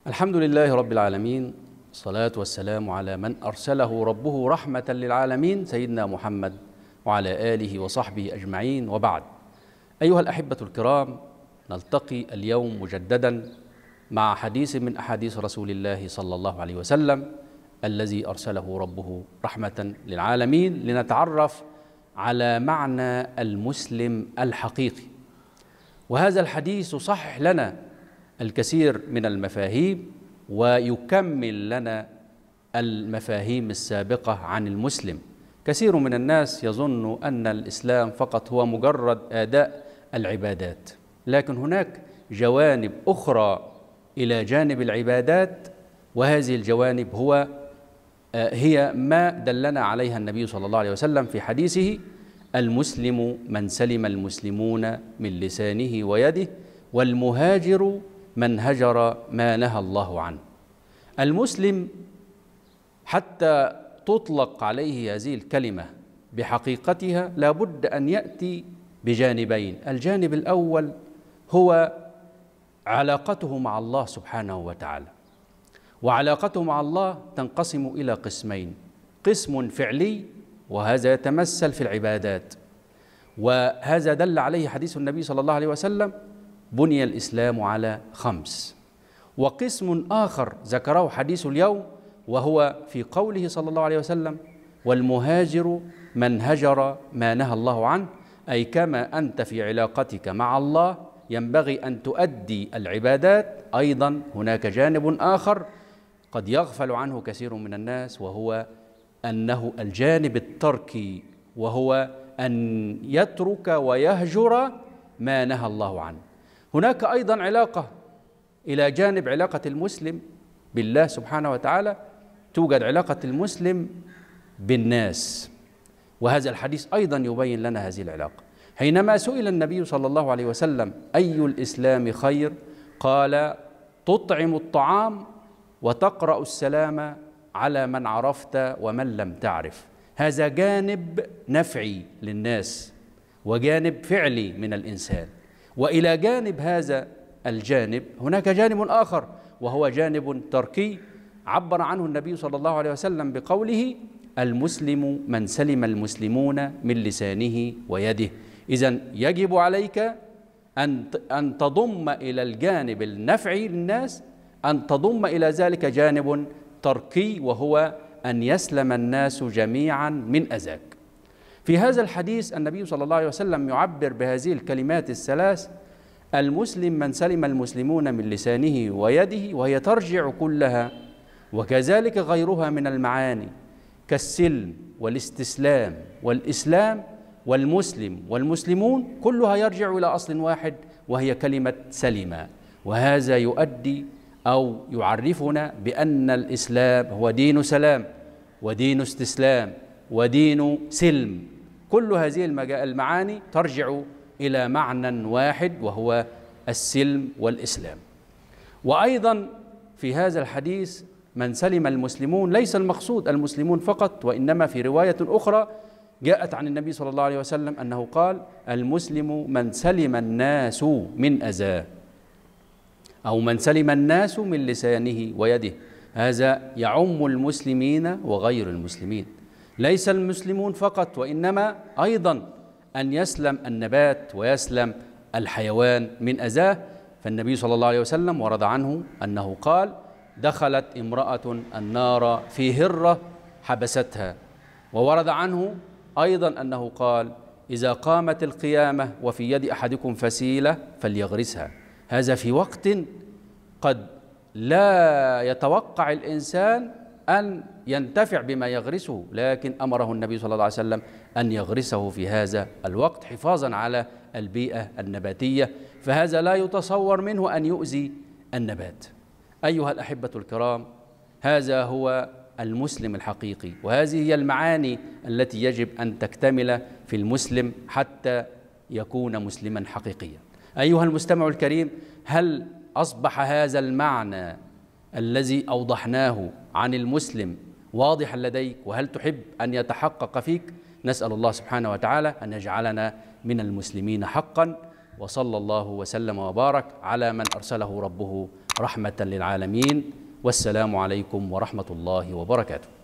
الحمد لله رب العالمين، الصلاة والسلام على من أرسله ربه رحمة للعالمين سيدنا محمد وعلى آله وصحبه أجمعين، وبعد. أيها الأحبة الكرام، نلتقي اليوم مجددا مع حديث من أحاديث رسول الله صلى الله عليه وسلم الذي أرسله ربه رحمة للعالمين، لنتعرف على معنى المسلم الحقيقي. وهذا الحديث يصحح لنا الكثير من المفاهيم ويكمل لنا المفاهيم السابقة عن المسلم. كثير من الناس يظن أن الإسلام فقط هو مجرد أداء العبادات، لكن هناك جوانب أخرى إلى جانب العبادات، وهذه الجوانب هي ما دلنا عليها النبي صلى الله عليه وسلم في حديثه: المسلم من سلم المسلمون من لسانه ويده، والمهاجر من هجر ما نهى الله عنه. المسلم حتى تطلق عليه هذه الكلمة بحقيقتها لابد أن يأتي بجانبين. الجانب الأول هو علاقته مع الله سبحانه وتعالى، وعلاقته مع الله تنقسم إلى قسمين: قسم فعلي، وهذا يتمثل في العبادات، وهذا دل عليه حديث النبي صلى الله عليه وسلم: بني الإسلام على 5. وقسم آخر ذكره حديث اليوم، وهو في قوله صلى الله عليه وسلم: والمهاجر من هجر ما نهى الله عنه، أي كما أنت في علاقتك مع الله ينبغي أن تؤدي العبادات، أيضا هناك جانب آخر قد يغفل عنه كثير من الناس، وهو أنه الجانب التركي، وهو أن يترك ويهجر ما نهى الله عنه. هناك أيضا علاقة إلى جانب علاقة المسلم بالله سبحانه وتعالى، توجد علاقة المسلم بالناس، وهذا الحديث أيضا يبين لنا هذه العلاقة. حينما سئل النبي صلى الله عليه وسلم: أي الإسلام خير؟ قال: تطعم الطعام وتقرأ السلام على من عرفت ومن لم تعرف. هذا جانب نفعي للناس وجانب فعلي من الإنسان. وإلى جانب هذا الجانب هناك جانب آخر، وهو جانب تركي، عبر عنه النبي صلى الله عليه وسلم بقوله: المسلم من سلم المسلمون من لسانه ويده. إذن يجب عليك أن تضم إلى الجانب النفعي للناس، أن تضم إلى ذلك جانب تركي، وهو أن يسلم الناس جميعا من أذاك. في هذا الحديث النبي صلى الله عليه وسلم يعبر بهذه الكلمات الثلاث: المسلم من سلم المسلمون من لسانه ويده، وهي ترجع كلها وكذلك غيرها من المعاني كالسلم والاستسلام والإسلام والمسلم والمسلمون، كلها يرجع إلى أصل واحد، وهي كلمة سلم. وهذا يؤدي أو يعرفنا بأن الإسلام هو دين سلام ودين استسلام ودين سلم. كل هذه المعاني ترجع إلى معنى واحد، وهو السلم والإسلام. وأيضا في هذا الحديث من سلم المسلمون، ليس المقصود المسلمون فقط، وإنما في رواية أخرى جاءت عن النبي صلى الله عليه وسلم أنه قال: المسلم من سلم الناس من أذاه، أو من سلم الناس من لسانه ويده. هذا يعم المسلمين وغير المسلمين، ليس المسلمون فقط، وإنما أيضا أن يسلم النبات ويسلم الحيوان من أذاه. فالنبي صلى الله عليه وسلم ورد عنه أنه قال: دخلت امرأة النار في هرة حبستها. وورد عنه أيضا أنه قال: إذا قامت القيامة وفي يد أحدكم فسيلة فليغرسها. هذا في وقت قد لا يتوقع الإنسان أن ينتفع بما يغرسه، لكن أمره النبي صلى الله عليه وسلم أن يغرسه في هذا الوقت حفاظا على البيئة النباتية، فهذا لا يتصور منه أن يؤذي النبات. أيها الأحبة الكرام، هذا هو المسلم الحقيقي، وهذه هي المعاني التي يجب أن تكتمل في المسلم حتى يكون مسلما حقيقيا. أيها المستمع الكريم، هل أصبح هذا المعنى الذي أوضحناه عن المسلم واضحا لديك؟ وهل تحب أن يتحقق فيك؟ نسأل الله سبحانه وتعالى أن يجعلنا من المسلمين حقا، وصلى الله وسلم وبارك على من أرسله ربه رحمة للعالمين. والسلام عليكم ورحمة الله وبركاته.